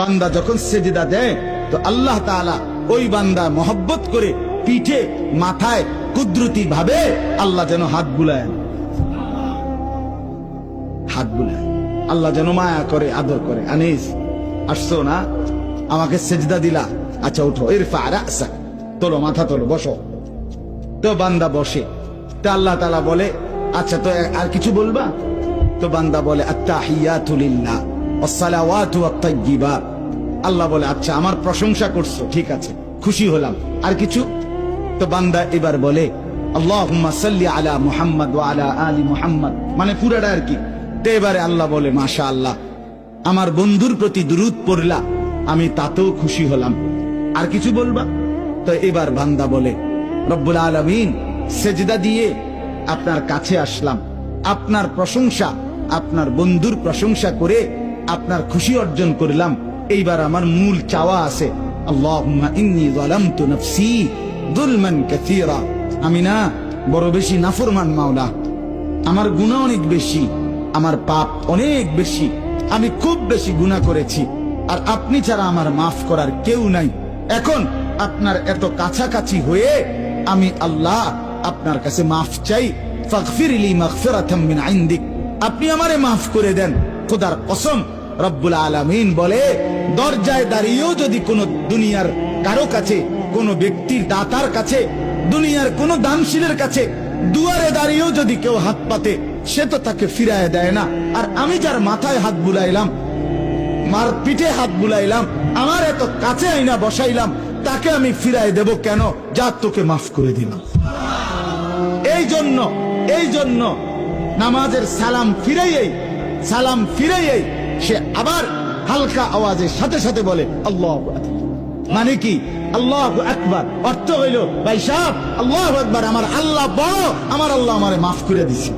বান্দা যখন সেজদা দেয় তো আল্লাহ তাআলা ওই বান্দা মহব্বত করে পিঠে মাথায় কুদরতি ভাবে আল্লাহ যেন হাত বুলায়, হাত বুলায়, আল্লাহ যেন মায়া করে, আদর করে। আনিস আসছো না, আমাকে সেজদা দিলা, আচ্ছা উঠো, ইরফা রাসাক, তোলো মাথা তোলো, বসো। তো বান্দা বসে, তো আল্লাহ তাআলা বলে আচ্ছা তো আর কিছু বলবা? তো বান্দা বলে আত্তাহিয়াতু লিল্লাহ ওয়াসসালাওয়াতু ওয়াত-তাইয়্যিবাত। আল্লাহ বলে আচ্ছা আমার প্রশংসা করছো, ঠিক আছে, খুশি হলাম, আর কিছু? তো বান্দা এবার বলে আল্লাহুম্মা সাল্লি আলা মুহাম্মদ ওয়া আলা আলি মুহাম্মদ, মানে পুরাটা আর কি। তো এবারে আল্লাহ বলে মাশাআল্লাহ, আমার বন্ধুর প্রতি দুরূদ পড়লা, আমি তাতেও খুশি হলাম, আর কিছু বলবা? তো এবার বান্দা বলে রব্বুল আলামিন, সেজদা দিয়ে আপনার কাছে আসলাম, আপনার প্রশংসা, আপনার বন্ধুর প্রশংসা করে আপনার খুশি অর্জন করলাম। এইবার আমার মূল চাওয়া আছে, আল্লাহুম্মা ইন্নী যালামতু নাফসি যুলমান কাসীরা, আমি না বড় বেশি নাফরমান মাওলা, আমার গুনাহ অনেক বেশি, আমার পাপ অনেক বেশি, আমি খুব বেশি গুনাহ করেছি, আর আপনি ছাড়া আমার মাফ করার কেউ নাই। এখন আপনার এত কাছাকাছি হয়ে আমি আল্লাহ আপনার কাছে মাফ চাই, ফাগফিরলি মাগফিরাতাম মিন ইনদিক, আপনি আমারে মাফ করে দেন। খোদার কসম, রব্বুল আলামিন বলে দরজায় দাঁড়িয়েও যদি কোনো দুনিয়ার কারো কাছে, কোনো ব্যক্তির দাতার কাছে, দুনিয়ার কোনো দানশীলের কাছে দুয়ারে দাঁড়িয়েও যদি কেউ হাত পাতে, সে তো তাকে ফিরায় দেয় না। আর আমি যার মাথায় হাত বুলাইলাম, মার পিঠে হাত বুলাইলাম, আমার এত কাছে আইনা বসাইলাম, তাকে আমি ফিরায় দেব কেন? যা তোকে মাফ করে দিলাম। এই জন্য নামাজের সালাম ফিরাইয়েই সে আবার হালকা আওয়াজের সাথে সাথে বলে আল্লাহু আকবার। মানে কি? আল্লাহু আকবার অর্থ হইল ভাই সাহেব, আল্লাহু আকবার, আমার আল্লাহ বড়, আমার আল্লাহ আমারে মাফ করে দিছে।